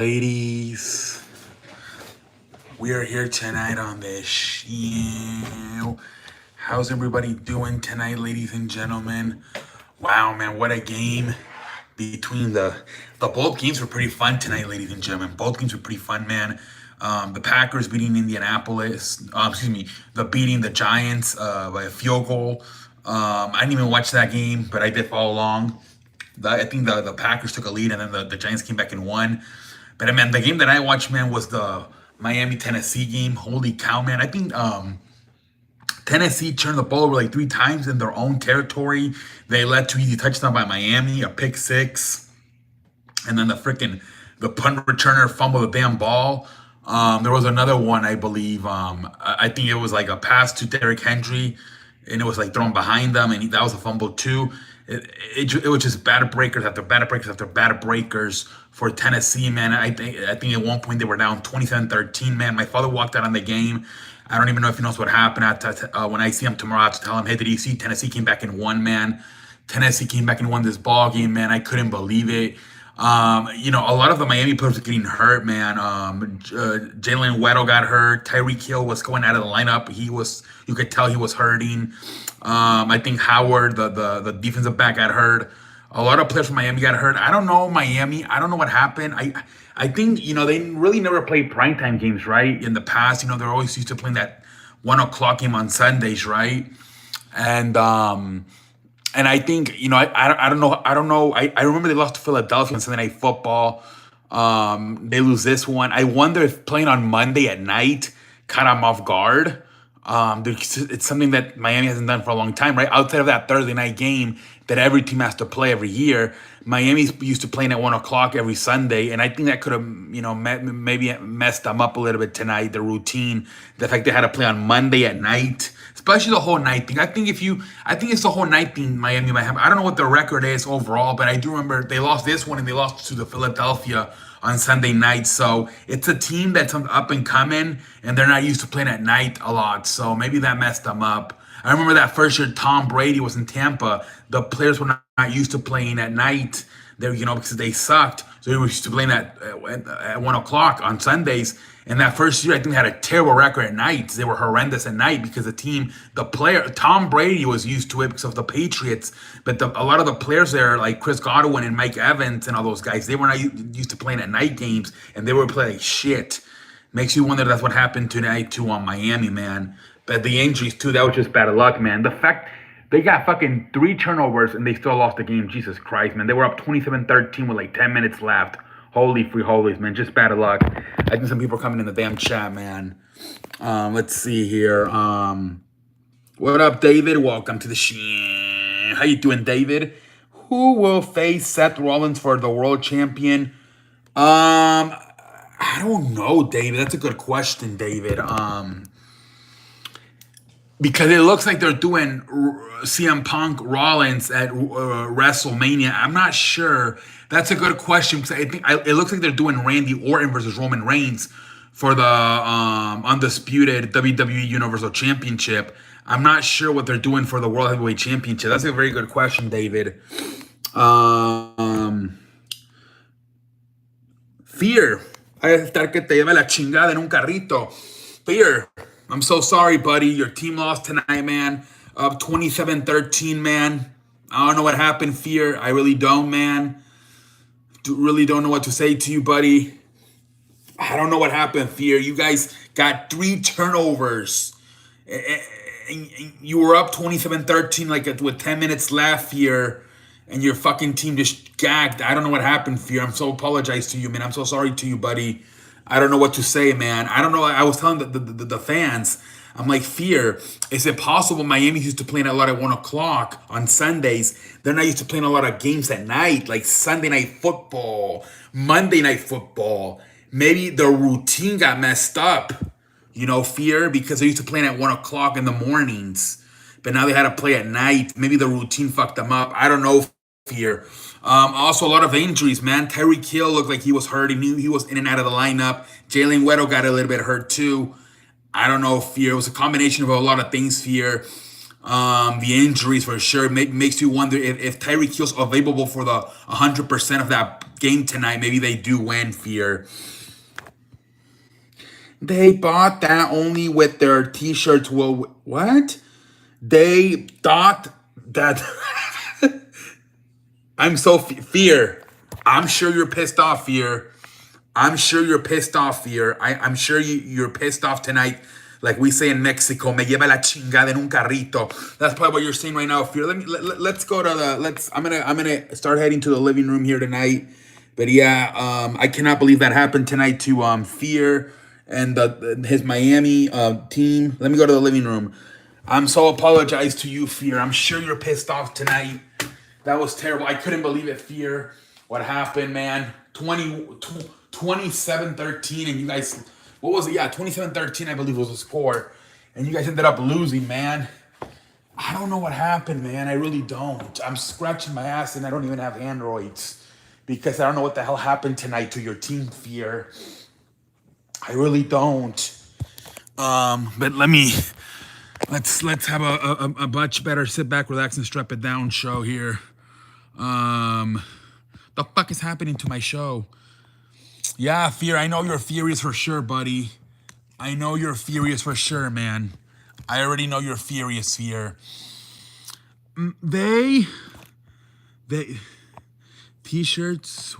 Ladies, we are here tonight on this show. How's everybody doing tonight, ladies and gentlemen? Wow, man, what a game between the both games were pretty fun tonight, ladies and gentlemen. Both games were pretty fun, man. The Packers beating Indianapolis. The beating the Giants by a field goal. I didn't even watch that game, but I did follow along. I think the Packers took a lead, and then the Giants came back and won. But man, the game that I watched, man, was the Miami Tennessee game. Holy cow, man! I think Tennessee turned the ball over like 3 times in their own territory. They led 2 easy touchdowns by Miami, a pick six, and then the punt returner fumbled the damn ball. There was another one, I believe. I think it was like a pass to Derrick Henry, and it was like thrown behind them, and that was a fumble too. It was just bad breakers after bad breakers after bad breakers for Tennessee, man. I think at one point they were down 27-13, man. My father walked out on the game. I don't even know if he knows what happened. When I see him tomorrow, I have to tell him, hey, did you see Tennessee came back and won, man? Tennessee came back and won this ball game, man. I couldn't believe it. A lot of the Miami players are getting hurt, man. Jalen Weddle got hurt. Tyreek Hill was going out of the lineup. You could tell he was hurting. I think Howard, the defensive back, got hurt. A lot of players from Miami got hurt. I don't know Miami. I don't know what happened. I think they really never played primetime games, right? In the past, they're always used to playing that 1 o'clock game on Sundays, right? And I think I don't know I remember they lost to Philadelphia on Sunday Night Football. They lose this one. I wonder if playing on Monday at night caught them off guard. It's something that Miami hasn't done for a long time, right? Outside of that Thursday night game that every team has to play every year, Miami's used to playing at 1 o'clock every Sunday, and I think that could have, maybe messed them up a little bit tonight. The routine, the fact they had to play on Monday at night, especially the whole night thing. I think it's the whole night thing Miami might have. I don't know what the record is overall, but I do remember they lost this one and they lost to the Philadelphia on Sunday night. So it's a team that's up and coming, and they're not used to playing at night a lot. So maybe that messed them up. I remember that first year Tom Brady was in Tampa. The players were not used to playing at night. Because they sucked. So they were used to playing at 1 o'clock on Sundays. And that first year, I think they had a terrible record at night. They were horrendous at night because Tom Brady was used to it because of the Patriots. But a lot of the players there, like Chris Godwin and Mike Evans and all those guys, they were not used to playing at night games, and they were playing shit. Makes you wonder if that's what happened tonight too on Miami, man. But the injuries too, that was just bad luck, man. The fact they got fucking 3 turnovers and they still lost the game. Jesus Christ, man. They were up 27-13 with like 10 minutes left. Holy free holies, man. Just bad luck. I think some people are coming in the damn chat, man. Let's see here. What up, David? Welcome to the show. How you doing, David? Who will face Seth Rollins for the world champion? I don't know, David. That's a good question, David. Because it looks like they're doing CM Punk Rollins at WrestleMania. I'm not sure. That's a good question because I think it looks like they're doing Randy Orton versus Roman Reigns for the undisputed WWE Universal Championship. I'm not sure what they're doing for the World Heavyweight Championship. That's a very good question, David. Fear. Hay que estar que te lleve la chingada en un carrito. Fear. I'm so sorry, buddy. Your team lost tonight, man. Up 27-13, man. I don't know what happened, Fear. I really don't, man. Really don't know what to say to you, buddy. I don't know what happened, Fear. You guys got 3 turnovers. And you were up 27-13 with 10 minutes left, Fear. And your fucking team just gagged. I don't know what happened, Fear. I'm so apologize to you, man. I'm so sorry to you, buddy. I don't know what to say, man. I don't know. I was telling the fans, I'm like, Fear, is it possible Miami's used to playing a lot at 1 o'clock on Sundays? They're not used to playing a lot of games at night, like Sunday Night Football, Monday Night Football. Maybe the routine got messed up, Fear, because they're used to playing at 1 o'clock in the mornings. But now they had to play at night. Maybe the routine fucked them up. I don't know, Fear. Also, a lot of injuries, man. Tyreek Hill looked like he was hurt. He was in and out of the lineup. Jalen Weddle got a little bit hurt too. I don't know, Fear. It was a combination of a lot of things, Fear. The injuries for sure makes you wonder if Tyreek Hill's available for the 100% of that game tonight. Maybe they do win, Fear. They bought that only with their t-shirts. Well, what? They thought that I'm so Fear. I'm sure you're pissed off, Fear. I'm sure you're pissed off, Fear. I'm sure you're pissed off tonight. Like we say in Mexico, me lleva la chingada en un carrito. That's probably what you're saying right now, Fear. Let's go to the I'm gonna start heading to the living room here tonight. But yeah, I cannot believe that happened tonight to Fear and his Miami team. Let me go to the living room. I'm so apologize to you, Fear. I'm sure you're pissed off tonight. That was terrible. I couldn't believe it, Fear. What happened, man? 27-13, and you guys, what was it? Yeah, 27-13, I believe was the score. And you guys ended up losing, man. I don't know what happened, man. I really don't. I'm scratching my ass, and I don't even have androids because I don't know what the hell happened tonight to your team, Fear. I really don't. But let's have a much better sit back, relax, and strap it down show here. The fuck is happening to my show? Yeah, Fear, I know you're furious for sure, buddy. I know you're furious for sure, man. I already know you're furious, Fear. They t-shirts.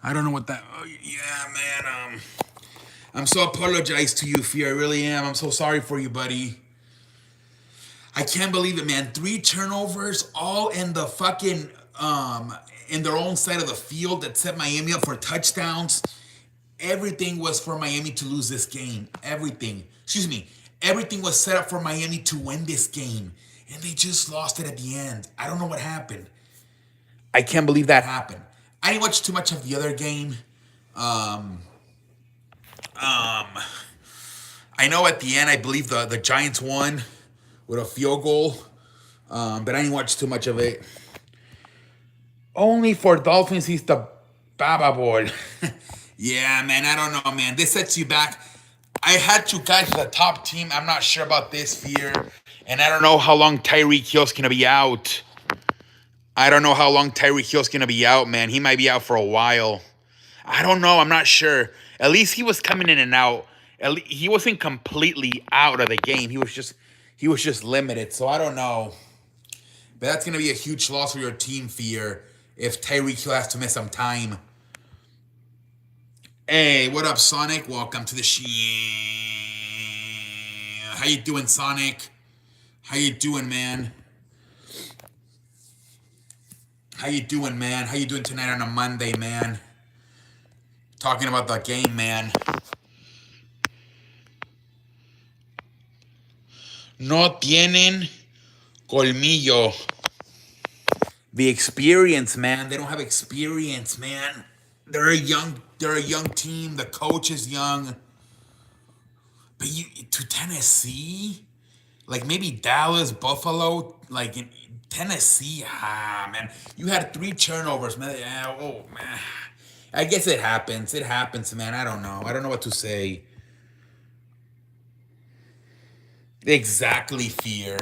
I don't know what that. Oh, yeah, man. I'm so apologize to you, Fear. I really am. I'm so sorry for you, buddy. I can't believe it, man. 3 turnovers, all in the fucking in their own side of the field that set Miami up for touchdowns. Everything was for Miami to lose this game. Everything. Excuse me. Everything was set up for Miami to win this game. And they just lost it at the end. I don't know what happened. I can't believe that happened. I didn't watch too much of the other game. I know at the end, I believe the Giants won with a field goal. But I didn't watch too much of it. Only for Dolphins, he's the Baba Boy. Yeah, man, I don't know, man. This sets you back. I had you guys the top team. I'm not sure about this, Fear. And I don't know how long Tyreek Hill's going to be out. I don't know how long Tyreek Hill's going to be out, man. He might be out for a while. I don't know. I'm not sure. At least he was coming in and out. He wasn't completely out of the game. He was just limited. So I don't know. But that's going to be a huge loss for your team, Fear, if Tyreek Hill has to miss some time. Hey, what up, Sonic? Welcome to the show. How you doing, Sonic? How you doing, man? How you doing, man? How you doing tonight on a Monday, man? Talking about the game, man. No tienen colmillo. The experience, man. They don't have experience, man. They're a young team. The coach is young. But to Tennessee? Like maybe Dallas, Buffalo, like in Tennessee, man. You had 3 turnovers, man. Yeah, oh, man. I guess it happens. It happens, man. I don't know. I don't know what to say. Exactly, Fear.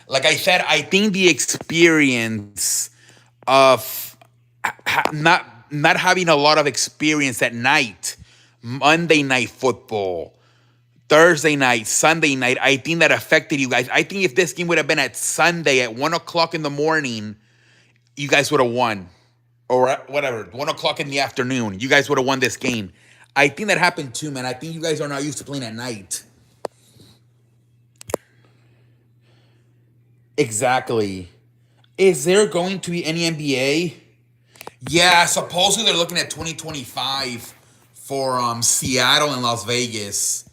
Like I said, I think the experience of not having a lot of experience at night, Monday Night Football, Thursday night, Sunday night, I think that affected you guys. I think if this game would have been at Sunday at 1 o'clock in the morning, you guys would have won. Or whatever, 1 o'clock in the afternoon, you guys would have won this game. I think that happened too, man. I think you guys are not used to playing at night. Exactly. Is there going to be any NBA? Yeah, supposedly they're looking at 2025 for Seattle and Las Vegas.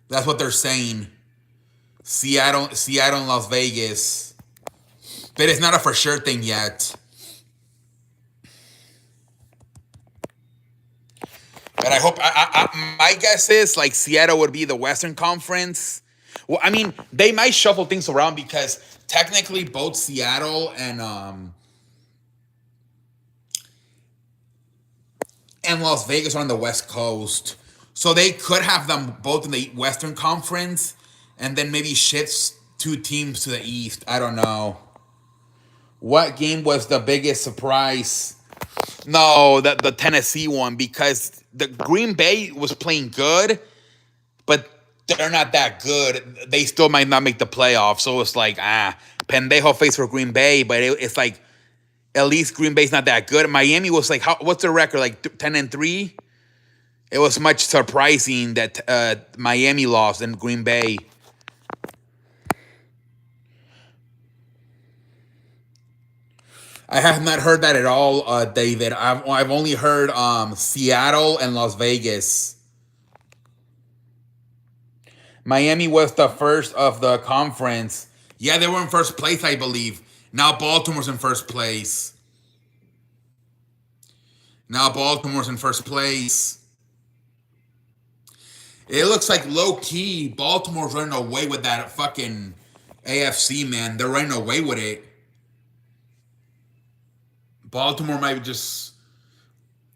That's what they're saying. Seattle and Las Vegas. But it's not a for sure thing yet. But I hope, my guess is like Seattle would be the Western Conference. Well, I mean, they might shuffle things around because technically both Seattle and Las Vegas are on the West Coast. So they could have them both in the Western Conference and then maybe shifts two teams to the East. I don't know. What game was the biggest surprise? No, the Tennessee one, because the Green Bay was playing good, but they're not that good. They still might not make the playoffs. So it's like, pendejo face for Green Bay, but it's like at least Green Bay's not that good. Miami was like, what's their record? Like 10-3? It was much surprising that Miami lost and Green Bay. I have not heard that at all, David. I've only heard Seattle and Las Vegas. Miami was the first of the conference. Yeah, they were in first place, I believe. Now Baltimore's in first place. It looks like low-key Baltimore's running away with that fucking AFC, man. They're running away with it. Baltimore might just...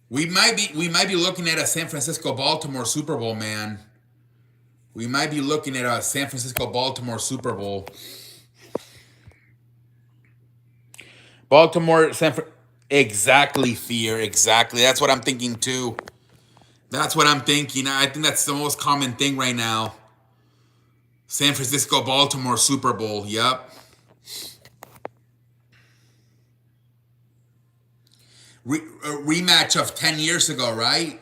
We might be looking at a San Francisco-Baltimore Super Bowl, man. We might be looking at a San Francisco-Baltimore Super Bowl. Baltimore, exactly, Fear. Exactly. That's what I'm thinking, too. That's what I'm thinking. I think that's the most common thing right now. San Francisco-Baltimore Super Bowl. Yep. A rematch of 10 years ago, right?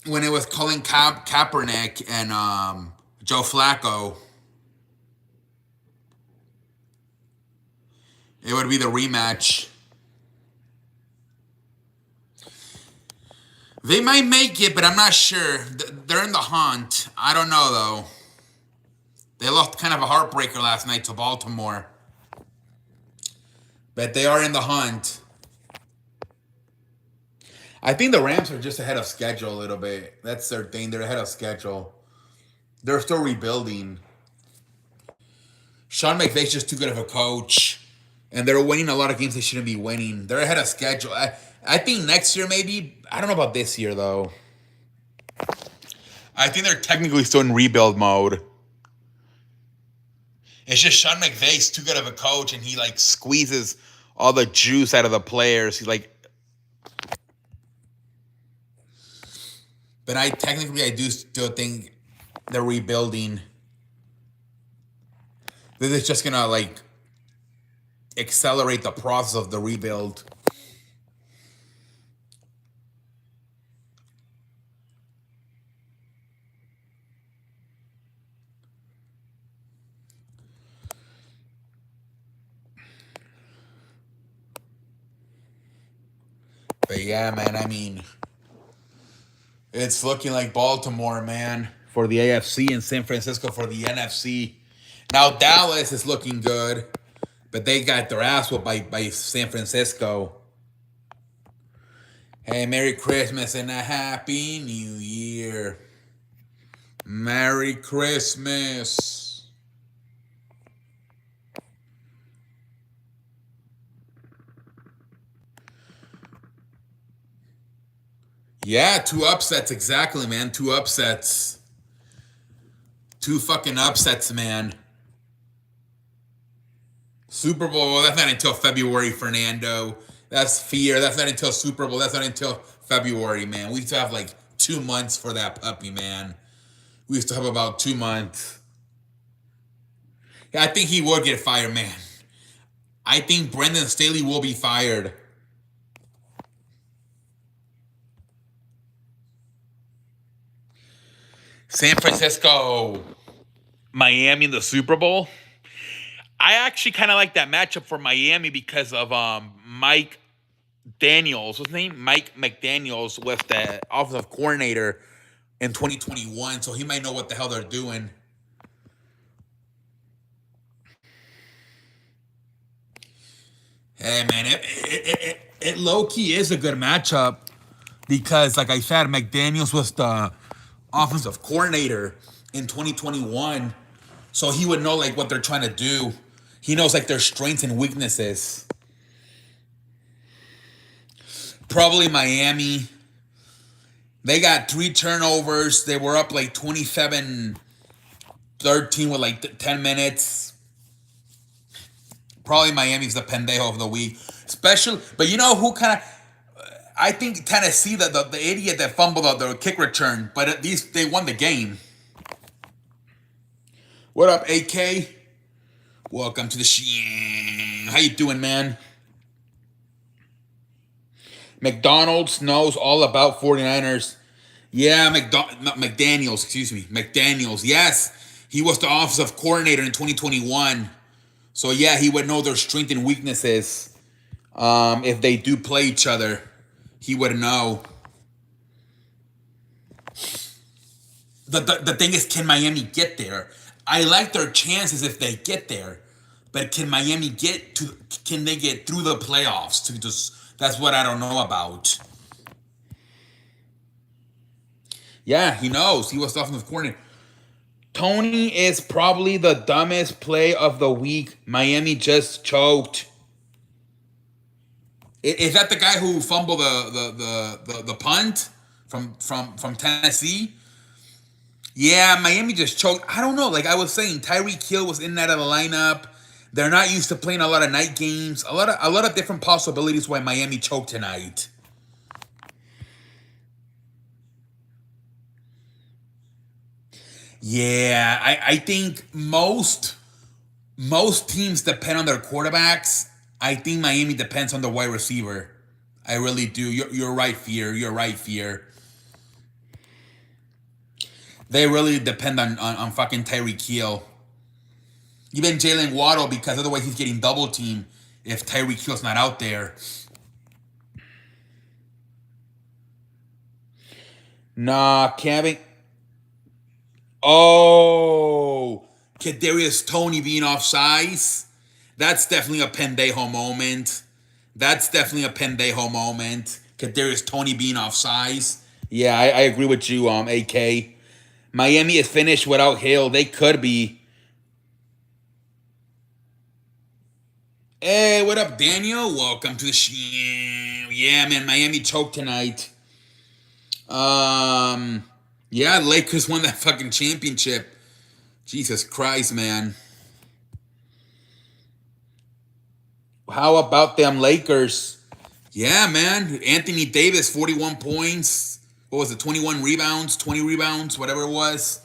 When it was Colin Kaepernick and Joe Flacco. It would be the rematch. They might make it, but I'm not sure. They're in the hunt. I don't know, though. They lost kind of a heartbreaker last night to Baltimore. But they are in the hunt. I think the Rams are just ahead of schedule a little bit. That's their thing. They're ahead of schedule. They're still rebuilding. Sean McVay's just too good of a coach. And they're winning a lot of games they shouldn't be winning. They're ahead of schedule. I think next year maybe. I don't know about this year, though. I think they're technically still in rebuild mode. It's just Sean McVay's too good of a coach, and he, like, squeezes all the juice out of the players. He's like... But I do still think they're rebuilding. This is just going to, like, accelerate the process of the rebuild. But yeah, man, I mean, it's looking like Baltimore, man, for the AFC and San Francisco for the NFC. Now Dallas is looking good, but they got their ass whooped by San Francisco. Hey, Merry Christmas and a Happy New Year. Merry Christmas. Yeah, 2 upsets, exactly, man. 2 upsets. 2 fucking upsets, man. Super Bowl, well, that's not until February, Fernando. That's Fear. That's not until Super Bowl. That's not until February, man. We used to have like 2 months for that puppy, man. We used to have about 2 months. Yeah, I think he would get fired, man. I think Brendan Staley will be fired. San Francisco, Miami in the Super Bowl. I actually kind of like that matchup for Miami because of Mike Daniels. What's his name? Mike McDaniels was the offensive coordinator in 2021, so he might know what the hell they're doing. Hey, man, it low-key is a good matchup because, like I said, McDaniels was the offensive coordinator in 2021, so he would know, like, what they're trying to do. He knows, like, their strengths and weaknesses. Probably Miami. They got 3 turnovers. They were up, like, 27-20 13 with like 10 minutes. Probably Miami's the pendejo of the week. But you know who kind of, I think Tennessee, the idiot that fumbled out the kick return, but at least they won the game. What up, AK? Welcome to the How you doing, man? McDonald's knows all about 49ers. Yeah, McDaniels, excuse me. McDaniels, yes. He was the offensive coordinator in 2021. So, yeah, he would know their strengths and weaknesses. If they do play each other, he would know. The thing is, can Miami get there? I like their chances if they get there. But can Miami can they get through the playoffs? That's what I don't know about. Yeah, he knows. He was offensive coordinator. Tony is probably the dumbest play of the week. Miami just choked. Is that the guy who fumbled the punt from Tennessee? Yeah, Miami just choked. I don't know. Like I was saying, Tyreek Hill was in and out of the lineup. They're not used to playing a lot of night games. A lot of different possibilities why Miami choked tonight. Yeah, I think most teams depend on their quarterbacks. I think Miami depends on the wide receiver. I really do. You're right, Fear. You're right, Fear. They really depend on fucking Tyreek Hill. Even Jalen Waddle, because otherwise he's getting double teamed if Tyreek Hill's not out there. Nah, Kevin. Oh, Kadarius Toney being offsides. That's definitely a pendejo moment. Kadarius Toney being offsides. Yeah, I agree with you, AK. Miami is finished without Hill. They could be. Hey, what up, Daniel? Welcome to the show. Yeah, man, Miami choked tonight. Yeah, Lakers won that fucking championship. Jesus Christ, man. How about them Lakers? Yeah, man. Anthony Davis, 41 points. What was it? 21 rebounds, 20 rebounds, whatever it was.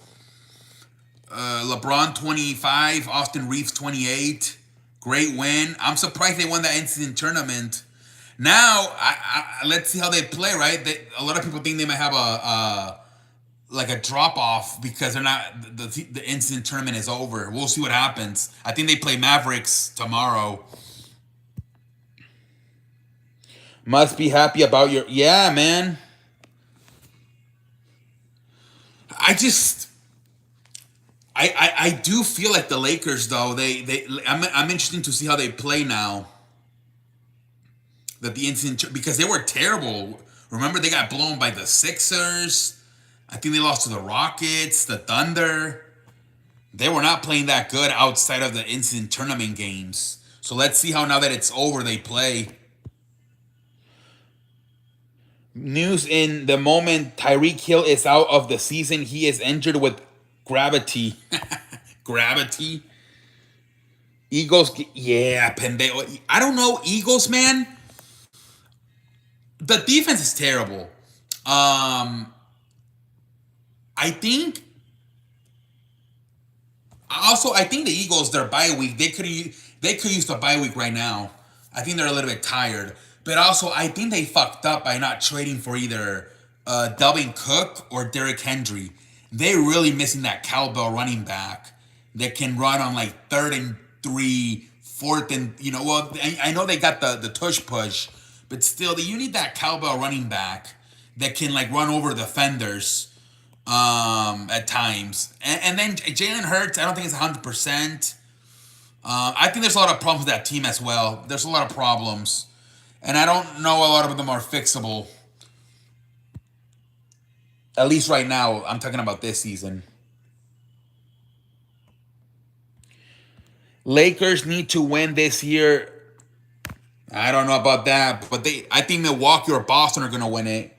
LeBron, 25. Austin Reeves, 28. Great win. I'm surprised they won that incident tournament. Now, let's see how they play, right? A lot of people think they might have a drop off because they're not the incident tournament is over. We'll see what happens. I think they play Mavericks tomorrow. Must be happy about yeah, man. I do feel like the Lakers though. I'm interested to see how they play now. That the incident because they were terrible. Remember they got blown by the Sixers. I think they lost to the Rockets, the Thunder. They were not playing that good outside of the incident tournament games. So let's see how now that it's over they play. News in the moment Tyreek Hill is out of the season. He is injured with gravity. Gravity. Eagles, yeah, pendejo. I don't know, Eagles, man. The defense is terrible. I think the Eagles, their bye week, they could use the bye week right now. I think they're a little bit tired. But also, I think they fucked up by not trading for either Dalvin Cook or Derrick Henry. They're really missing that cowbell running back that can run on like 3rd and 3, 4th and, well, I know they got the tush push, but still, you need that cowbell running back that can like run over defenders at times. And then Jalen Hurts, I don't think it's 100%. I think there's a lot of problems with that team as well. There's a lot of problems. And I don't know a lot of them are fixable. At least right now, I'm talking about this season. Lakers need to win this year. I don't know about that, but I think Milwaukee or Boston are going to win it.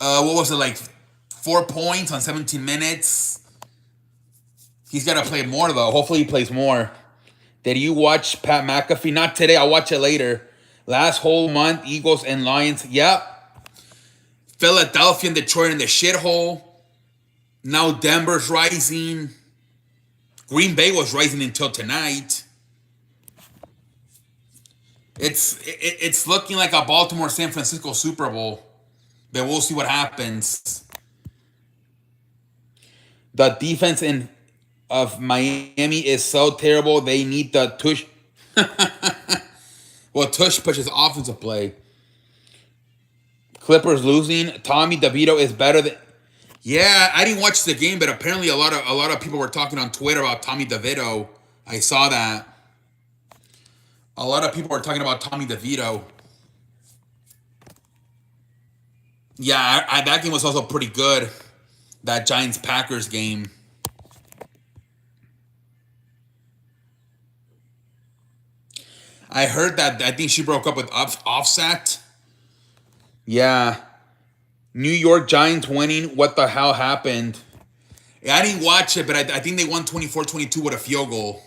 What was it, like 4 points on 17 minutes? He's got to play more, though. Hopefully he plays more. Did you watch Pat McAfee? Not today. I'll watch it later. Last whole month, Eagles and Lions. Yep. Philadelphia and Detroit in the shithole. Now Denver's rising. Green Bay was rising until tonight. It's looking like a Baltimore-San Francisco Super Bowl. But we'll see what happens. The defense of Miami is so terrible. They need the tush. Well, tush pushes offensive play. Clippers losing. Tommy DeVito is better than. Yeah, I didn't watch the game, but apparently a lot of people were talking on Twitter about Tommy DeVito. I saw that. A lot of people were talking about Tommy DeVito. Yeah, that game was also pretty good. That Giants-Packers game. I heard that I think she broke up with Offset. Yeah. New York Giants winning. What the hell happened? Yeah, I didn't watch it, but I think they won 24-22 with a field goal.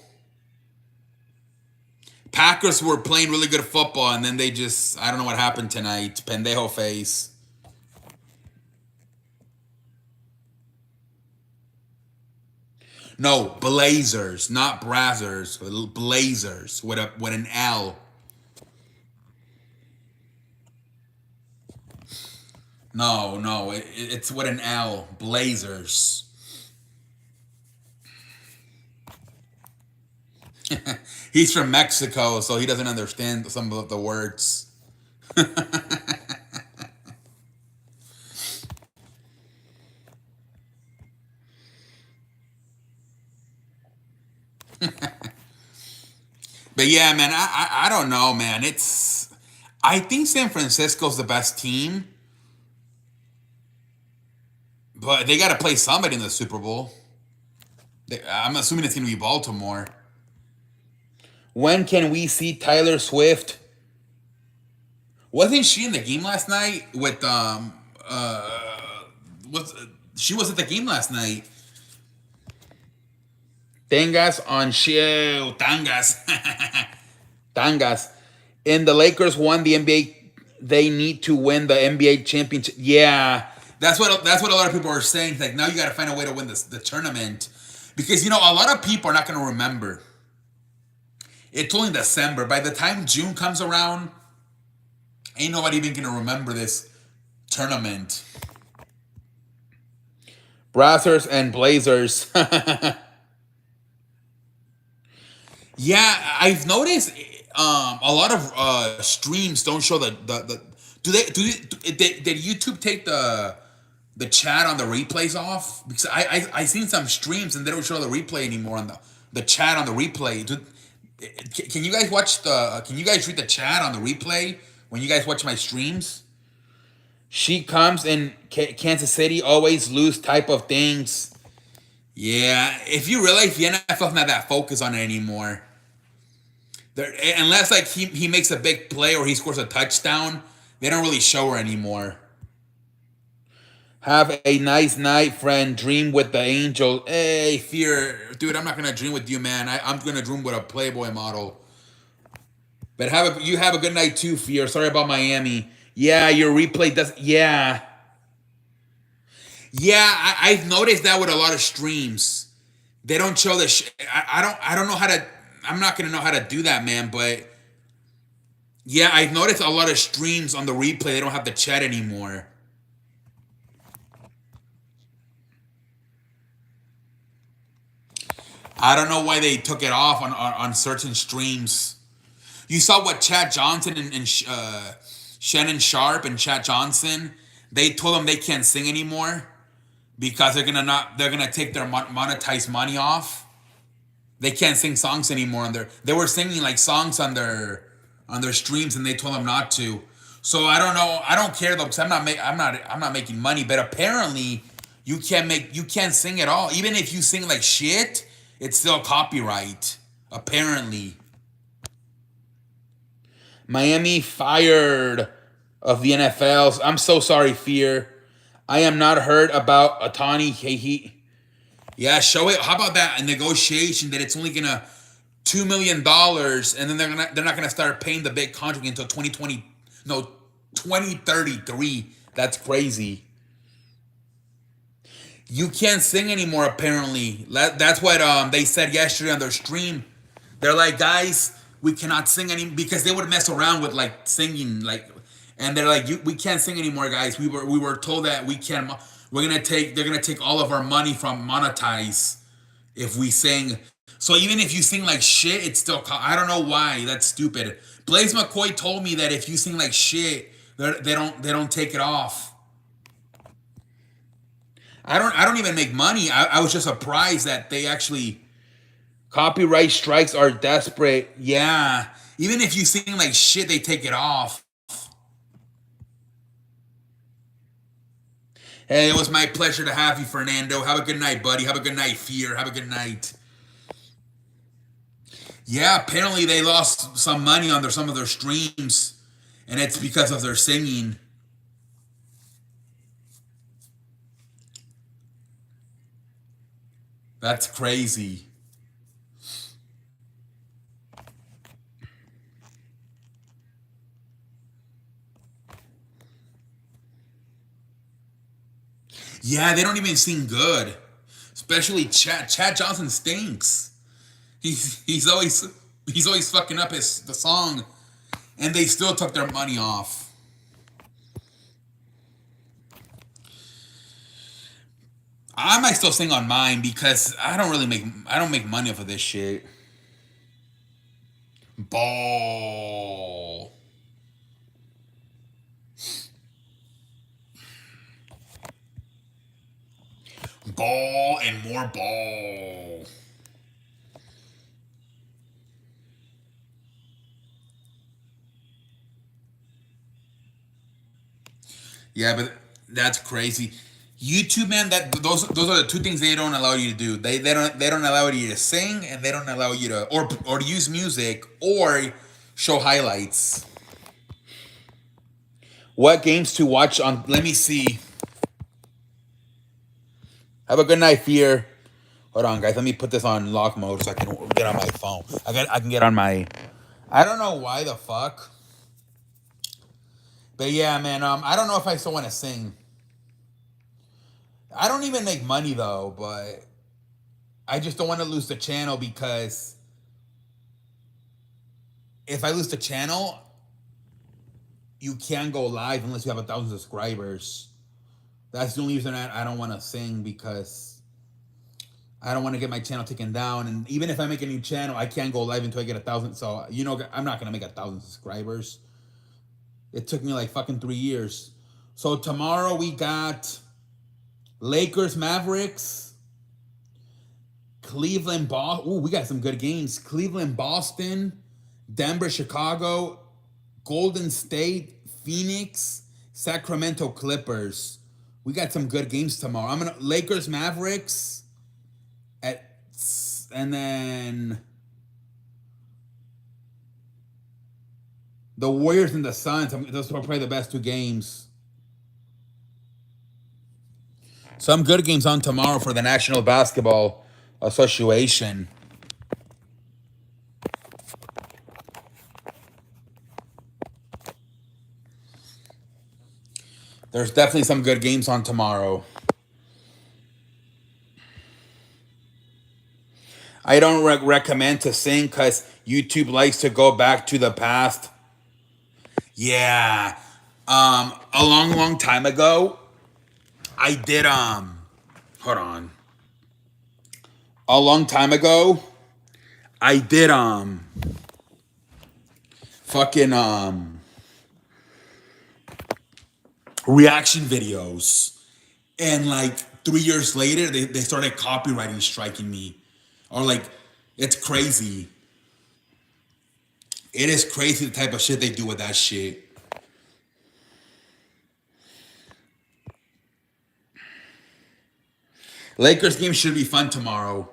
Packers were playing really good football, and then they just, I don't know what happened tonight. Pendejo face. No, Blazers, not Brazzers. Blazers with an L. No, it's with an L. Blazers. He's from Mexico, so he doesn't understand some of the words. But yeah, man, I don't know, man. I think San Francisco's the best team, but they got to play somebody in the Super Bowl. I'm assuming it's going to be Baltimore. When can we see Taylor Swift? Wasn't she in the game last night with was she was at the game last night? Tangas on show. Tangas. Tangas. And the Lakers won the NBA. They need to win the NBA championship. Yeah. That's what a lot of people are saying. Like, now you got to find a way to win the tournament. Because, a lot of people are not going to remember. It's only December. By the time June comes around, ain't nobody even going to remember this tournament. Brazzers and Blazers. Yeah, I've noticed a lot of streams don't show the did YouTube take the chat on the replays off? Because I seen some streams and they don't show the replay anymore on the chat on the replay. Can you guys can you guys read the chat on the replay when you guys watch my streams? She comes in Kansas City, always lose type of things. Yeah, if you realize the NFL's not that focused on it anymore. Unless like he makes a big play or he scores a touchdown, they don't really show her anymore. Have a nice night, friend. Dream with the angel. Hey, Fear. Dude, I'm not going to dream with you, man. I'm going to dream with a Playboy model. But you have a good night too, Fear. Sorry about Miami. Yeah, your replay does. Yeah. Yeah, I've noticed that with a lot of streams. They don't show the. I don't know how to. I'm not gonna know how to do that, man. But yeah, I've noticed a lot of streams on the replay. They don't have the chat anymore. I don't know why they took it off on certain streams. You saw what Chad Johnson and Shannon Sharp and Chad Johnson. They told them they can't sing anymore because they're gonna take their monetized money off. They can't sing songs anymore they were singing like songs on their streams and they told them not to. So I don't know. I don't care though because I'm not making money. But apparently you can't sing at all. Even if you sing like shit, it's still copyright. Apparently. Miami fired of the NFLs. I'm so sorry, Fear. I am not heard about Otani. Yeah, show it. How about that? A negotiation that it's only gonna $2 million, and then they're not gonna start paying the big contract until 2020. No, 2033. That's crazy. You can't sing anymore. Apparently, that's what they said yesterday on their stream. They're like, guys, we cannot sing any because they would mess around with like singing, like, and they're like, we can't sing anymore, guys. We were told that we can. They're gonna take all of our money from monetize if we sing. So even if you sing like shit, it's still. I don't know why. That's stupid. Blaze McCoy told me that if you sing like shit, they don't take it off. I don't even make money. I was just surprised that they actually copyright strikes are desperate. Yeah. Even if you sing like shit, they take it off. Hey, it was my pleasure to have you, Fernando. Have a good night, buddy. Have a good night, Fear. Have a good night. Yeah, apparently they lost some money on some of their streams, and it's because of their singing. That's crazy. Yeah, they don't even sing good. Especially Chad. Chad Johnson stinks. He's always fucking up the song, and they still took their money off. I might still sing on mine because I don't make money off of this shit. Ball. Ball and more ball. Yeah, but that's crazy. YouTube, man, those are the two things they don't allow you to do. They don't allow you to sing, and they don't allow you to or to use music or show highlights. What games to watch on? Let me see. Have a good night, Fear. Hold on, guys. Let me put this on lock mode so I can get on my phone. I can get on my. I don't know why the fuck, but yeah, man. I don't know if I still want to sing. I don't even make money though, but I just don't want to lose the channel because if I lose the channel, you can't go live unless you have 1,000 subscribers. That's the only reason I don't want to sing because I don't want to get my channel taken down. And even if I make a new channel, I can't go live until I get 1,000. So, I'm not going to make 1,000 subscribers. It took me like fucking 3 years. So tomorrow we got Lakers, Mavericks, Cleveland, Boston. Ooh, we got some good games. Cleveland, Boston, Denver, Chicago, Golden State, Phoenix, Sacramento Clippers. We got some good games tomorrow. I'm gonna Lakers, Mavericks, and then the Warriors and the Suns. Those are probably the best two games. Some good games on tomorrow for the National Basketball Association. There's definitely some good games on tomorrow. I don't recommend to sing because YouTube likes to go back to the past. Yeah. A long time ago, I did, hold on. A long time ago, I did, fucking, reaction videos. And like 3 years later, they started copywriting striking me. Or like, it's crazy. It is crazy the type of shit they do with that shit. Lakers game should be fun tomorrow.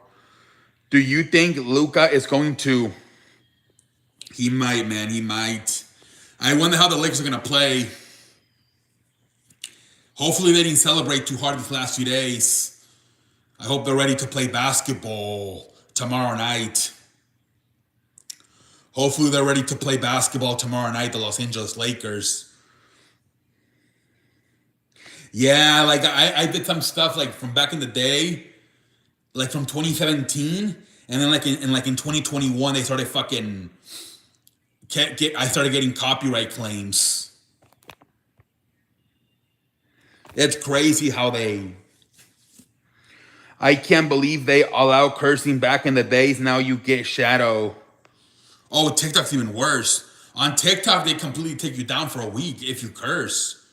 Do you think Luka is going to? He might, man. He might. I wonder how the Lakers are going to play. Hopefully they didn't celebrate too hard these last few days. I hope they're ready to play basketball tomorrow night. Hopefully they're ready to play basketball tomorrow night, the Los Angeles Lakers. Yeah, like I did some stuff like from back in the day, like from 2017, and then like in 2021 they started fucking I started getting copyright claims. It's crazy how they. I can't believe they allow cursing back in the days. Now you get shadow. Oh, TikTok's even worse. On TikTok, they completely take you down for a week if you curse.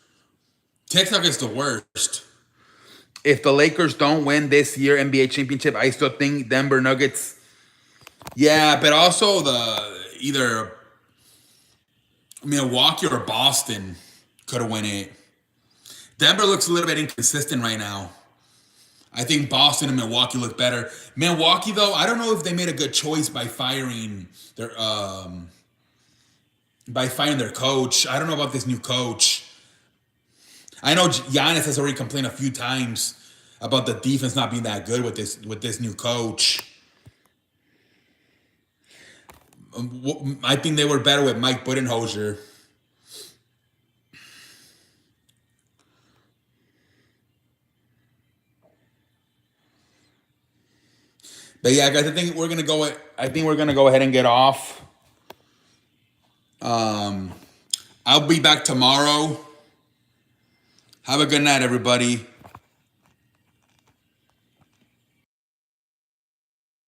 TikTok is the worst. If the Lakers don't win this year NBA championship, I still think Denver Nuggets. Yeah, but also either Milwaukee or Boston could have won it. Denver looks a little bit inconsistent right now. I think Boston and Milwaukee look better. Milwaukee, though, I don't know if they made a good choice by firing their coach. I don't know about this new coach. I know Giannis has already complained a few times about the defense not being that good with this new coach. I think they were better with Mike Budenholzer. But yeah, guys, I think we're gonna go ahead and get off. I'll be back tomorrow. Have a good night, everybody.